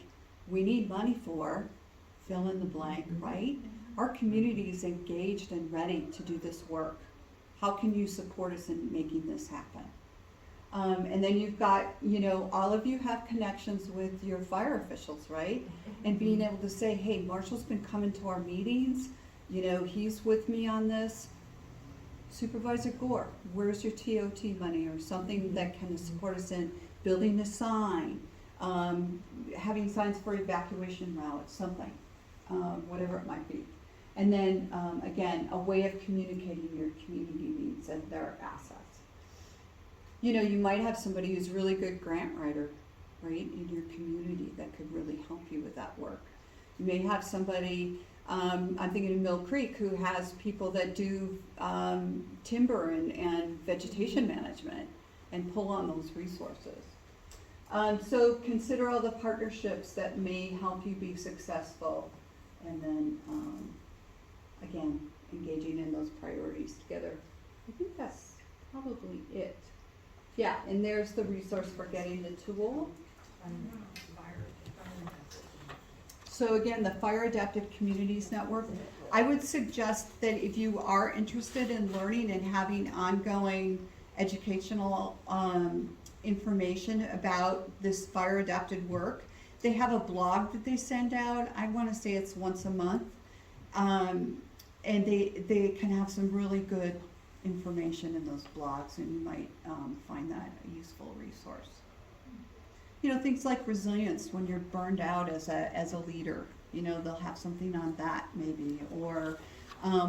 we need money for fill in the blank, right? Our community is engaged and ready to do this work. How can you support us in making this happen? And then you've got, you know, all of you have connections with your fire officials, right? And being able to say, hey, Marshall's been coming to our meetings, you know, he's with me on this. Supervisor Gore, where's your TOT money or something that can support us in building a sign, having signs for evacuation routes, something, whatever it might be. And then, again, a way of communicating your community needs and their assets. You know, you might have somebody who's a really good grant writer, right, in your community that could really help you with that work. You may have somebody, I'm thinking of Mill Creek, who has people that do timber and vegetation management and pull on those resources. So consider all the partnerships that may help you be successful, and then, again, engaging in those priorities together. I think that's probably it. Yeah, and there's the resource for getting the tool. So again, the Fire Adaptive Communities Network. I would suggest that if you are interested in learning and having ongoing educational information about this fire adapted work, they have a blog that they send out. I want to say it's once a month. And they can have some really good information in those blogs, and you might find that a useful resource. You know, things like resilience when you're burned out as a leader. You know, they'll have something on that maybe, or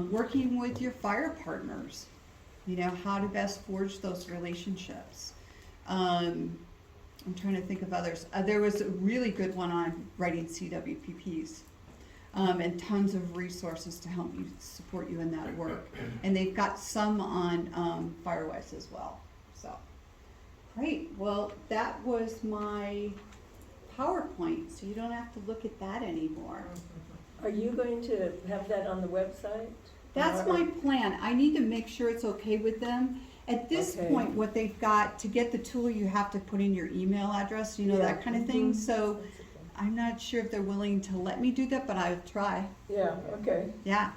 working with your fire partners. You know, how to best forge those relationships. I'm trying to think of others. There was a really good one on writing CWPPs. And tons of resources to help you support you in that work. And they've got some on Firewise as well. So, great. Well, that was my PowerPoint, so you don't have to look at that anymore. Are you going to have that on the website? That's my plan. I need to make sure it's okay with them. At this point, what they've got, to get the tool, you have to put in your email address, you know, that kind of thing. So I'm not sure if they're willing to let me do that, but I'll try. Yeah, okay. Yeah,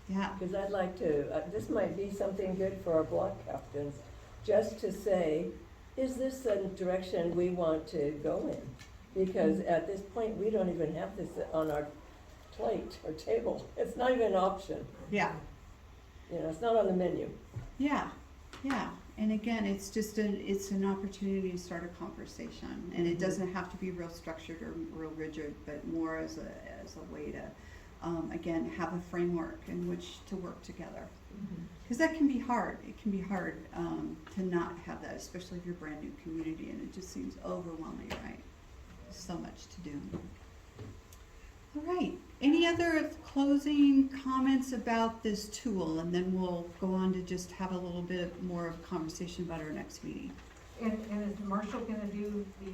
yeah. Because I'd like to, this might be something good for our block captains, just to say, is this the direction we want to go in? Because at this point, we don't even have this on our plate or table. It's not even an option. Yeah. You know, it's not on the menu. Yeah, yeah. And again, it's just it's an opportunity to start a conversation, and it doesn't have to be real structured or real rigid, but more as a way to, again, have a framework in which to work together. Because that can be hard. It can be hard to not have that, especially if you're a brand new community, and it just seems overwhelming, right? So much to do. All right. Any other closing comments about this tool, and then we'll go on to just have a little bit more of conversation about our next meeting. And is Marshall gonna do the,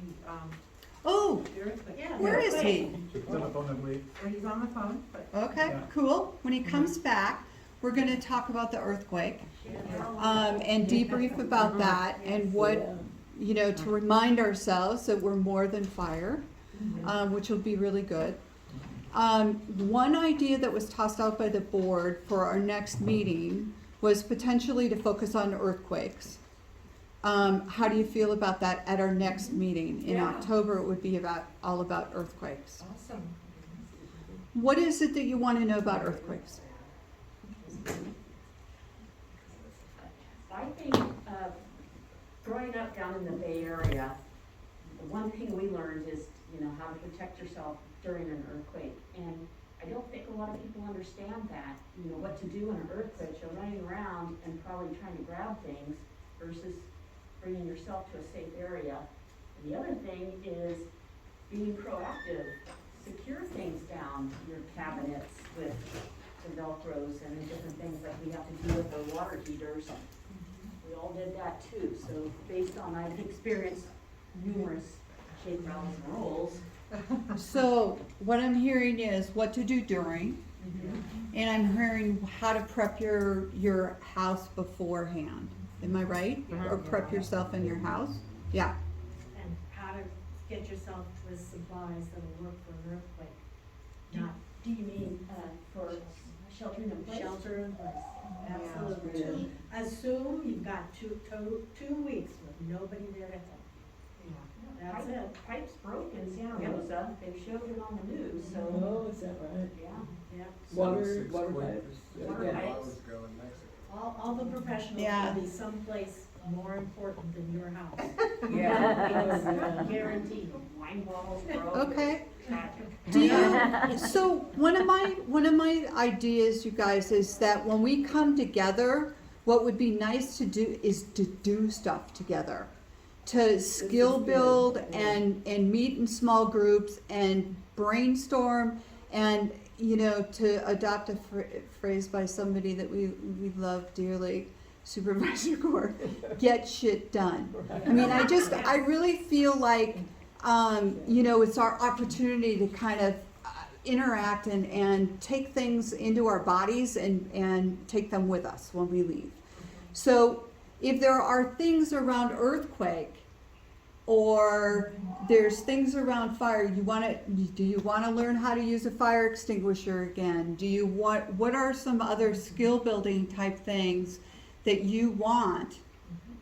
Oh, where is he? He's on the phone, I believe. he's on the phone, but. Okay, Yeah. cool. When he comes back, we're gonna talk about the earthquake, and debrief about that, and what, you know, to remind ourselves that we're more than fire, which will be really good. One idea that was tossed out by the board for our next meeting was potentially to focus on earthquakes. How do you feel about that at our next meeting? In October, it would be all about earthquakes. Awesome. What is it that you want to know about earthquakes? I think, growing up down in the Bay Area, the one thing we learned is, you know, how to protect yourself during an earthquake. And I don't think a lot of people understand that, you know, what to do in an earthquake. You're running around and probably trying to grab things versus bringing yourself to a safe area. And the other thing is being proactive. Secure things down, your cabinets with the Velcros and the different things that we have to do with our water heaters. We all did that too. So based on, I've experienced numerous shake, rattles, and rolls. So what I'm hearing is what to do during, and I'm hearing how to prep your house beforehand. Am I right? Or prep yourself in your house? Yeah. And how to get yourself with supplies that'll work for an earthquake. Not Do you mean, for sheltering in place? shelter in place. Absolutely. Assume you've got two weeks with nobody there to help. That's it. Pipes broke in Santa Rosa, they showed it on the news, so. Oh, is that right? Yeah. Yeah. Water Six pipes. Water Yeah. pipes. Hours ago in Mexico. All the professionals Yeah. will be someplace more important than your house. Yeah. Guaranteed. Wine bottles broke. Okay. Tragic. Do you, so one of my ideas, you guys, is that when we come together, what would be nice to do is to do stuff together. To skill good, build yeah. and meet in small groups and brainstorm and, you know, to adopt a phrase by somebody that we love dearly, Supervisor Gore, get shit done. I mean, I really feel like, you know, it's our opportunity to kind of interact and take things into our bodies and take them with us when we leave. So if there are things around earthquake or there's things around fire, do you want to learn how to use a fire extinguisher again? What are some other skill building type things that you want?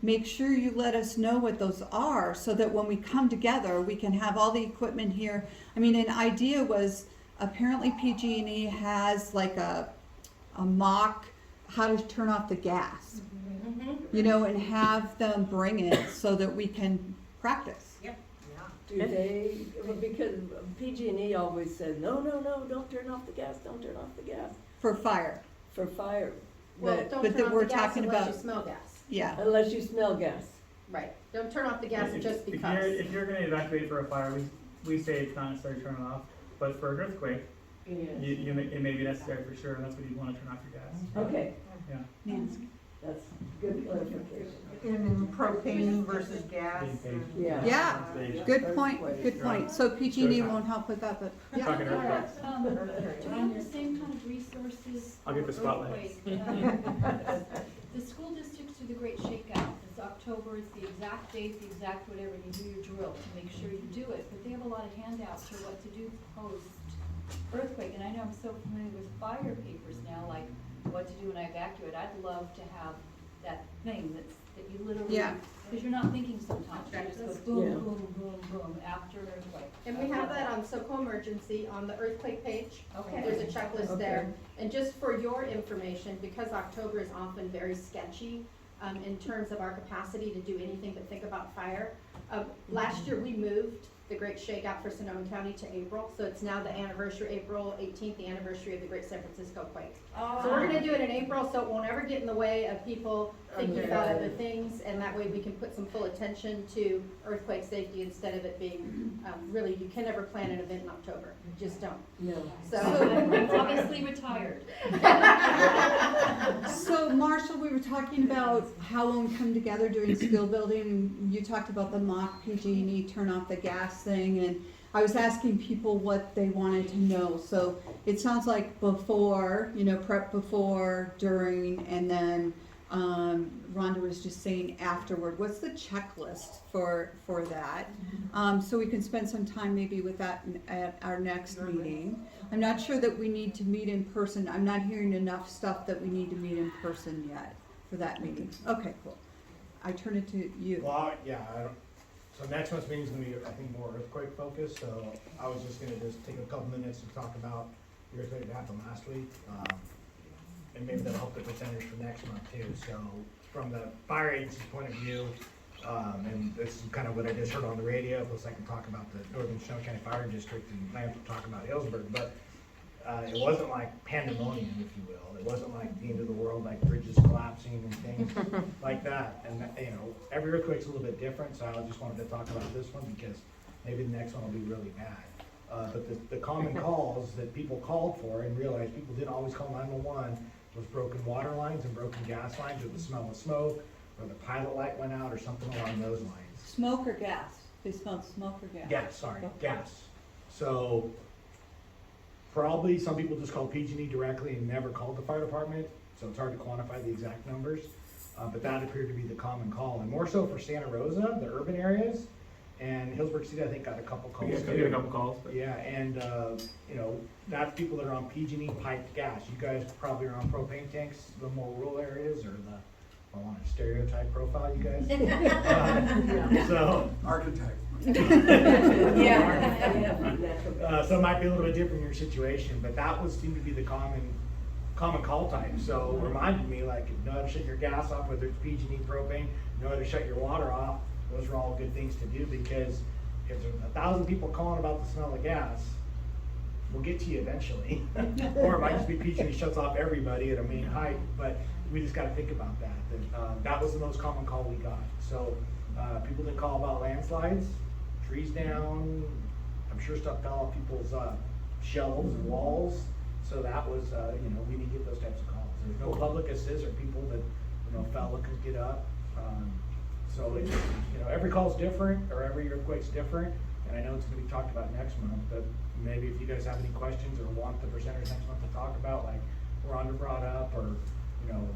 Make sure you let us know what those are so that when we come together, we can have all the equipment here. I mean, an idea was apparently PG&E has like a mock how to turn off the gas, you know, and have them bring it so that we can practice. Do they, because PG&E always said, no, don't turn off the gas, don't turn off the gas. For fire. For fire. Well, But don't but turn that off we're the gas talking unless about- you smell gas. Yeah. unless you smell gas. Right, don't turn off the gas just If because. you're gonna evacuate for a fire, we say it's not necessary to turn it off, but for an earthquake, it may be necessary for sure, and that's when you wanna turn off your gas. Okay, Yeah. that's good clarification. And propane versus gas. Yeah. Yeah, good point. So PG&E won't help with that, but yeah. Talking earthquakes. Do we have the same kind of resources? I'll get the for spotlight. earthquake? The school districts do the great shakeout. It's October, it's the exact date, the exact whatever, and you do your drill to make sure you do it. But they have a lot of handouts for what to do post earthquake. And I know I'm so familiar with fire papers now, like what to do when I evacuate. I'd love to have that thing that you literally, Yeah. because you're not thinking sometimes. You just go boom, Yeah. boom, boom, boom after an earthquake. And we have that on SoCo Emergency on the earthquake page. Okay. There's a checklist Okay. there. And just for your information, because October is often very sketchy, in terms of our capacity to do anything but think about fire. Last year, we moved the Great Shakeout for Sonoma County to April, so it's now the anniversary, April 18th, the anniversary of the Great San Francisco quake. So we're gonna do it in April, so it won't ever get in the way of people thinking about other things, and that way we can put some full attention to earthquake safety instead of it being, really, you can never plan an event in October, you just don't. No. It's obviously retired. So Marshall, we were talking about how when we come together doing skill building, and you talked about the mock PG&E turn off the gas thing, and I was asking people what they wanted to know. So it sounds like before, you know, prep before, during, and then Rhonda was just saying afterward. What's the checklist for that? So we can spend some time maybe with that at our next meeting. I'm not sure that we need to meet in person. I'm not hearing enough stuff that we need to meet in person yet for that meeting. Okay, cool. I turn it to you. Well, yeah, so next month's meeting's gonna be, I think, more earthquake focused, so I was just gonna take a couple minutes to talk about the earthquake that happened last week. And maybe that'll help the percentage for next month too, so from the fire agency's point of view, and this is kind of what I just heard on the radio, plus I can talk about the Northern Sonoma County Fire District, and I have to talk about Healdsburg, but it wasn't like pandemonium, if you will. It wasn't like the end of the world, like bridges collapsing and things like that. And, you know, every earthquake's a little bit different, so I just wanted to talk about this one because maybe the next one will be really bad. But the common calls that people called for and realized people didn't always call 911 was broken water lines and broken gas lines, or the smell of smoke, or the pilot light went out, or something along those lines. Smoke or gas? They smelled smoke or gas? Gas, sorry, gas. So probably some people just called PG&E directly and never called the fire department, so it's hard to quantify the exact numbers. But that appeared to be the common call, and more so for Santa Rosa, the urban areas, and Healdsburg City, I think, got a couple calls. Yeah, we got a couple calls. But. Yeah, and you know, that's people that are on PG&E piped gas. You guys probably are on propane tanks, the more rural areas, or the, I want to stereotype profile you guys. So Archetype. So it might be a little bit different in your situation, but that would seem to be the common call type. So it reminded me, like, know how to shut your gas off, whether it's PG&E propane, know how to shut your water off. Those are all good things to do, because if there's 1,000 people calling about the smell of gas, we'll get to you eventually. Or it might just be PG&E shuts off everybody at a main height, but we just gotta think about that. That was the most common call we got. So people didn't call about landslides, trees down, I'm sure stuff fell off people's shelves and walls. So that was, you know, we didn't get those types of calls. There's no public assist or people that, you know, fell and couldn't get up. So it's, you know, every call's different, or every earthquake's different, and I know it's gonna be talked about next month, but maybe if you guys have any questions or want the presenters next month to talk about, like Rhonda brought up, or, you know,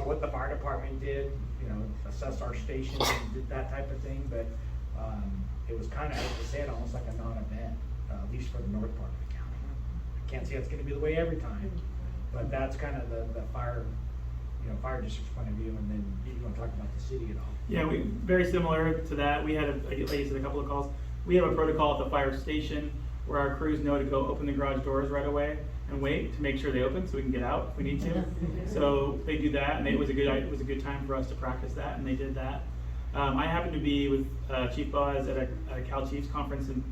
what the fire department did, you know, assess our station and did that type of thing, but it was kind of, I hate to say it, almost like a non-event, at least for the north part of the county. I can't say it's gonna be the way every time, but that's kind of the fire, you know, fire district's point of view. And then you want to talk about the city at all? Yeah, we very similar to that. We had, like you said, a couple of calls. We have a protocol at the fire station where our crews know to go open the garage doors right away and wait to make sure they open so we can get out if we need to. So they do that, and it was a good time for us to practice that, and they did that. I happened to be with Chief Boz at a Cal Chiefs conference in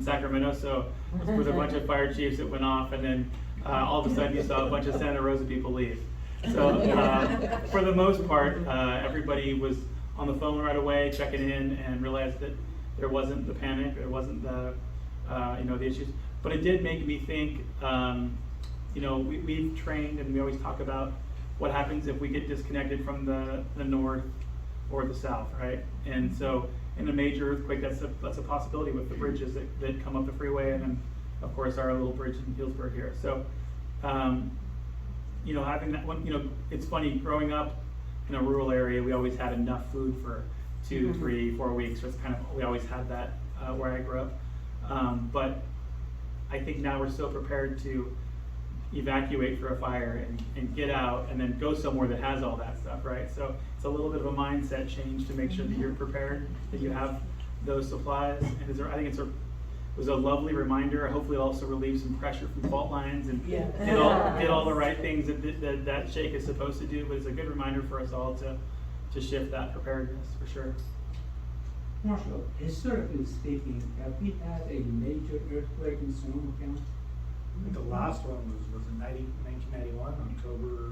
Sacramento, so it was with a bunch of fire chiefs that went off, and then all of a sudden you saw a bunch of Santa Rosa people leave. So for the most part, everybody was on the phone right away, checking in, and realized that there wasn't the panic, there wasn't the you know, the issues. But it did make me think. You know, we've trained, and we always talk about what happens if we get disconnected from the north or the south, right? And so in a major earthquake, that's a possibility with the bridges that come up the freeway, and then of course our little bridge in Healdsburg here. So you know, having that one, you know, it's funny, growing up in a rural area, we always had enough food for 2, 3, 4 weeks. So it's kind of, we always had that where I grew up. But I think now we're so prepared to evacuate for a fire and get out and then go somewhere that has all that stuff, right? So it's a little bit of a mindset change to make sure that you're prepared, that you have those supplies. And I think it was a lovely reminder. Hopefully it'll also relieve some pressure from fault lines and did all the right things that shake is supposed to do. But it's a good reminder for us all to shift that preparedness for sure. Marshal, historically speaking, have we had a major earthquake in Sonoma County? The last one was in 1991, October.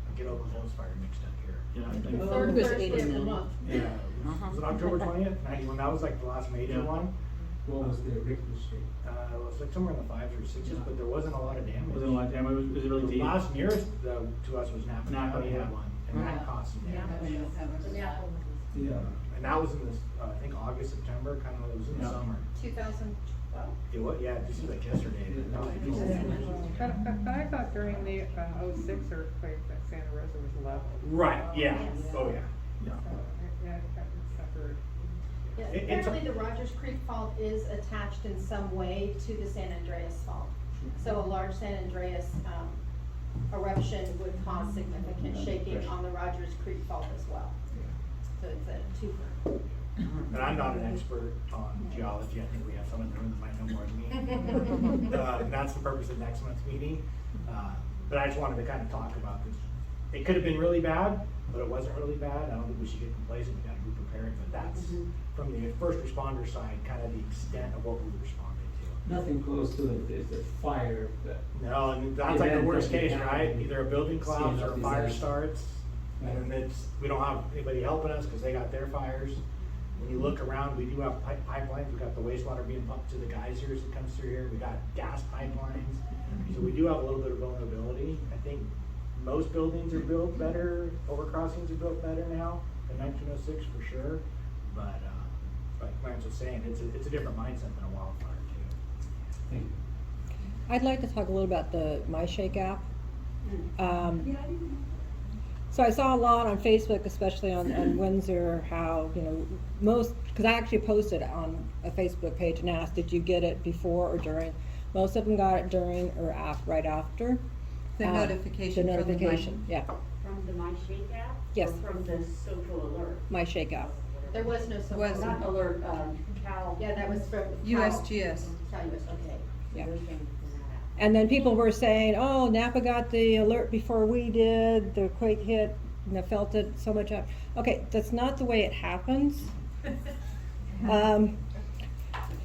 I get Oklahoma's fire mixed up here. Yeah, Third Thursday of the month. Yeah, was it October 20th? 91. That was like the last major one. What was the Richter scale? It was like somewhere in the 5s or 6s, but there wasn't a lot of damage. Wasn't a lot of damage. It was really deep. The last nearest to us was Napa. Napa had one, and that caused some damage. Yeah. And that was in this, I think August, September, kind of. It was in the summer. 2012. It was, yeah, just like yesterday. But I thought during the 06 earthquake that Santa Rosa was level. Right, yeah. Yes. Oh, yeah. So, yeah, it got suffered. Yes, apparently the Rogers Creek fault is attached in some way to the San Andreas fault. So a large San Andreas eruption would cause significant shaking on the Rogers Creek fault as well. So it's a twofer. And I'm not an expert on geology. I think we have someone in the room that might know more than me. And that's the purpose of next month's meeting. But I just wanted to kind of talk about this it could have been really bad, but it wasn't really bad. I don't think we should get complacent, we gotta be prepared, but that's, from the first responder side, kind of the extent of what we responded to. Nothing close to it is the fire that. No, and that's like the event worst that case, happened. right? Either a building collapse or a Scene of fire disaster. starts, and then we don't have anybody helping us because they got their fires. When you look around, we do have pipelines, we got the wastewater being pumped to the geysers that comes through here, we got gas pipelines. So we do have a little bit of vulnerability. I think most buildings are built better, overcrossings are built better now than 1906 for sure. But like Clarence was saying, it's a different mindset than a wildfire too. I'd like to talk a little about the MyShake app. So I saw a lot on Facebook, especially on Windsor, how, because I actually posted on a Facebook page and asked, did you get it before or during? Most of them got it during or right after. The notification The from the notification, yeah. From the MyShake app? Yes. Or from the social alert? MyShake app. There was no social. Was Not alert, Cal. Yeah, that was from. USGS. Cal US, okay. Yeah. Those things in that app. And then people were saying, oh, Napa got the alert before we did, the quake hit, and I felt it so much up. Okay, that's not the way it happens.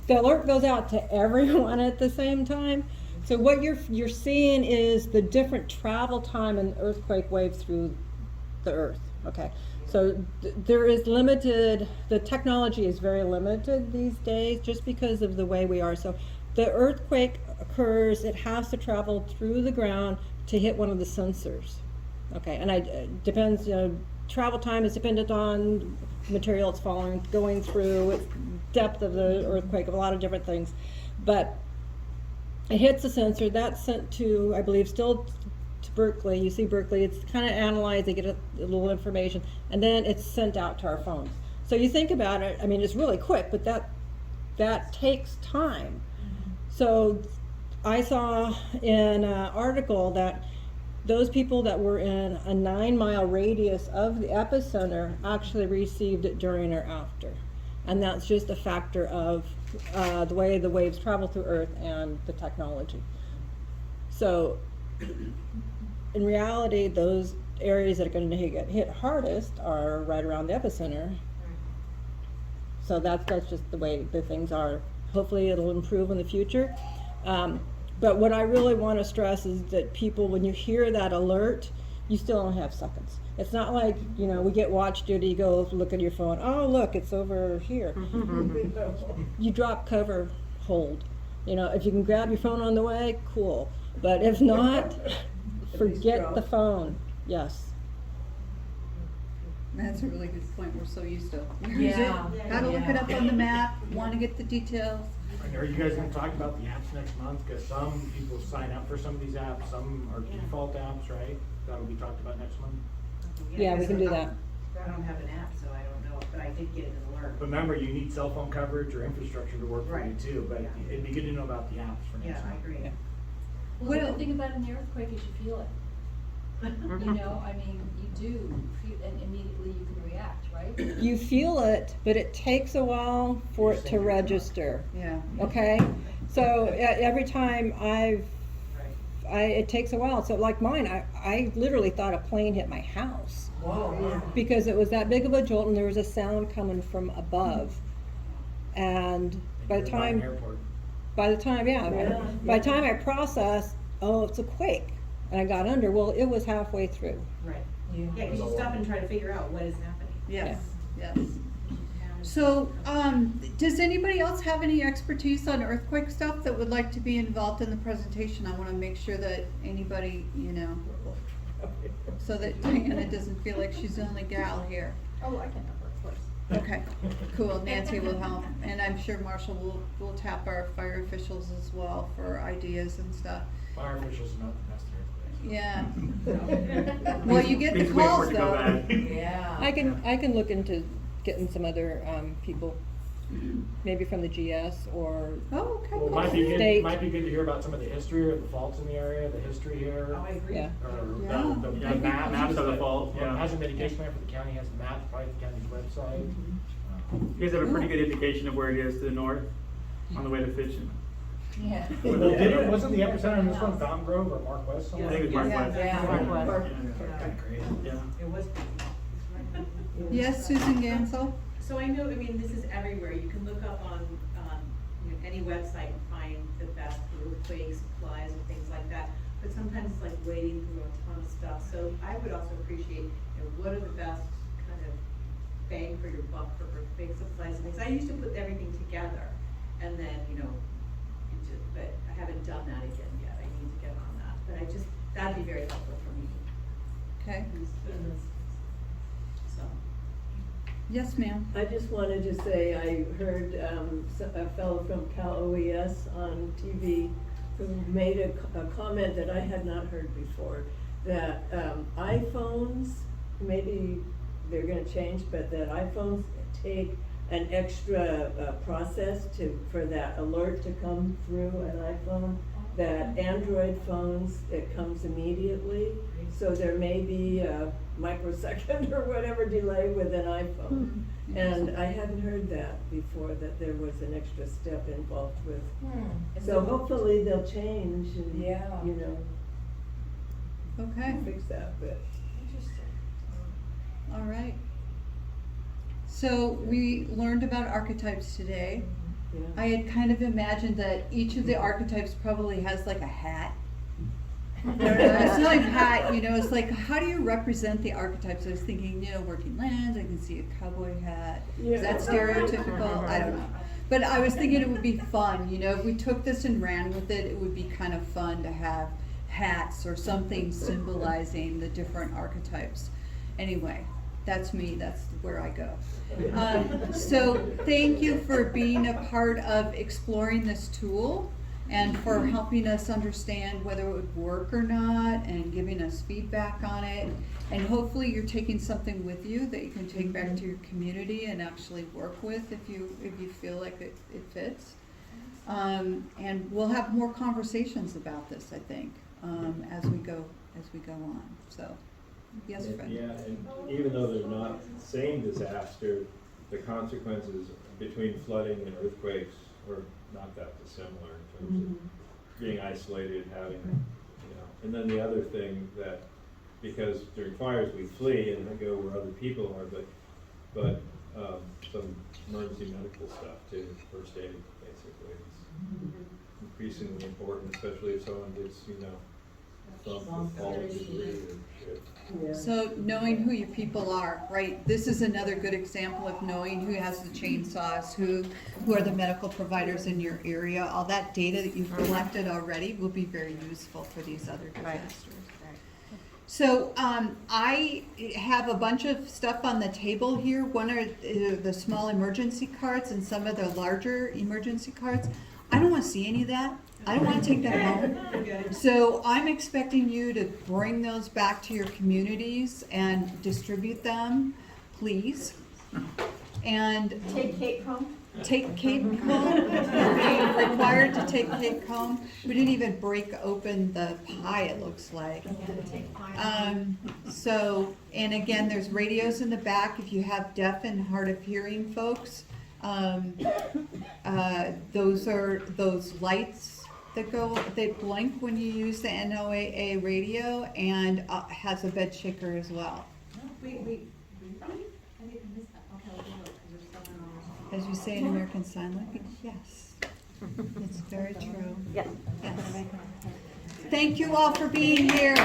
The alert goes out to everyone at the same time. So what you're seeing is the different travel time and earthquake waves through the earth, okay? So there is limited, the technology is very limited these days just because of the way we are. So the earthquake occurs, it has to travel through the ground to hit one of the sensors. Okay, and depends, travel time is dependent on material it's going through, depth of the earthquake, a lot of different things. But it hits the sensor, that's sent to, I believe, still to Berkeley. You see Berkeley, it's kind of analyzed, they get a little information, and then it's sent out to our phones. So you think about it, I mean, it's really quick, but that takes time. So I saw in an article that those people that were in a 9-mile radius of the epicenter actually received it during or after. And that's just a factor of the way the waves travel through Earth and the technology. So in reality, those areas that are going to get hit hardest are right around the epicenter. So that's just the way the things are. Hopefully it'll improve in the future. But what I really want to stress is that people, when you hear that alert, you still don't have seconds. It's not like, we get watch duty, you go look at your phone, oh, look, it's over here. You drop, cover, hold. If you can grab your phone on the way, cool. But if not, forget the phone, yes. That's a really good point, we're so used to. Yeah. Gotta look it up on the map, wanna get the details. Are you guys gonna talk about the apps next month? Cause some people sign up for some of these apps, some are default apps, right? That'll be talked about next month. Yeah, we can do that. I don't have an app, so I don't know, but I did get an alert. Remember, you need cell phone coverage or infrastructure to work for you Right. too, but Yeah. it'd be good to know about the apps for next Yeah, I month. agree. Well, the good thing about an earthquake is you feel it. You do feel, and immediately you can react, right? You feel it, but it takes a while for it to register. Yeah. Okay, so every time it takes a while. So like mine, I literally thought a plane hit my house. Whoa. Because it was that big of a jolt and there was a sound coming from above. And by the time, by the time I processed, oh, it's a quake, and I got under, well, it was halfway through. Right. Yeah, because you stop and try to figure out what is happening. Yes, yes. So, does anybody else have any expertise on earthquake stuff that would like to be involved in the presentation? I wanna make sure that anybody, so that Diana doesn't feel like she's the only gal here. Oh, I can help her, of course. Okay, cool, Nancy will help, and I'm sure Marshall will tap our fire officials as well for ideas and stuff. Fire officials know the best earthquakes. Yeah. Well, you get the Please wait for calls it to go though. bad. Yeah. I can look into getting some other people, maybe from the GS or Oh, okay. Well, State. might be good to hear about some of the history of the faults in the area, the history here. Oh, I agree. Yeah. Or Yeah. the map. Maps of the fault, Well, yeah. it hasn't been a case plan for the county, has the map, probably the county's website. You guys have a pretty good indication of where it is to the north, on the way to Fitch. Yeah. Wasn't the epicenter in this one Fountain Grove or Mark West? I think it was Mark West. Yeah. Great. Yeah. It was. Yes, Susan Gansel? So I know, I mean, this is everywhere. You can look up on, you know, any website and find the best earthquake supplies and things like that. But sometimes it's like wading through a ton of stuff. So I would also appreciate, you know, what are the best kind of bang for your buck for earthquake supplies and things. I used to put everything together and then, you know, but I haven't done that again yet. I need to get on that. But that'd be very helpful for me. Okay. So. Yes, ma'am. I just wanted to say, I heard a fellow from Cal OES on TV who made a comment that I had not heard before, that iPhones, maybe they're gonna change, but that iPhones take an extra process for that alert to come through an iPhone, that Android phones, it comes immediately. So there may be a microsecond or whatever delay with an iPhone. And I hadn't heard that before, that there was an extra step involved with. So hopefully they'll change and, you know, Okay, fix that, but. all right. So we learned about archetypes today. Yeah. I had kind of imagined that each of the archetypes probably has like a hat. I don't know, it's not like a hat, you know, it's like, how do you represent the archetypes? I was thinking, you know, working lands, I can see a cowboy hat. Is that stereotypical? I don't know. But I was thinking it would be fun, you know, if we took this and ran with it, it would be kind of fun to have hats or something symbolizing the different archetypes. Anyway, that's me, that's where I go. So thank you for being a part of exploring this tool and for helping us understand whether it would work or not and giving us feedback on it. And hopefully you're taking something with you that you can take back to your community and actually work with if you feel like it fits. And we'll have more conversations about this, I think, as we go on. So, yes, Fred. Yeah, and even though they're not the same disaster, the consequences between flooding and earthquakes are not that dissimilar in terms of being isolated, having, you know. And then the other thing that, because during fires we flee and we go where other people are, but some emergency medical stuff too, first aid basically. It's increasingly important, especially if someone gets, you know, from falling debris or shit. Yeah. So knowing who your people are, right? This is another good example of knowing who has the chainsaws, who are the medical providers in your area. All that data that you've collected already will be very useful for these other disasters. So I have a bunch of stuff on the table here. One are the small emergency cards and some of the larger emergency cards. I don't want to see any of that. I don't want to take that home. So I'm expecting you to bring those back to your communities and distribute them, please. And Take cake home. take cake home. You're being required to take cake home. We didn't even break open the pie, it looks like. So, and again, there's radios in the back if you have deaf and hard of hearing folks. Those are those lights that they blink when you use the NOAA radio, and has a bed shaker as well. Wait. I didn't miss that. Okay, I'll do it, 'cause there's someone on. As we say in American Sign Language, yes. It's very true. Yes. Yes. Thank you all for being here.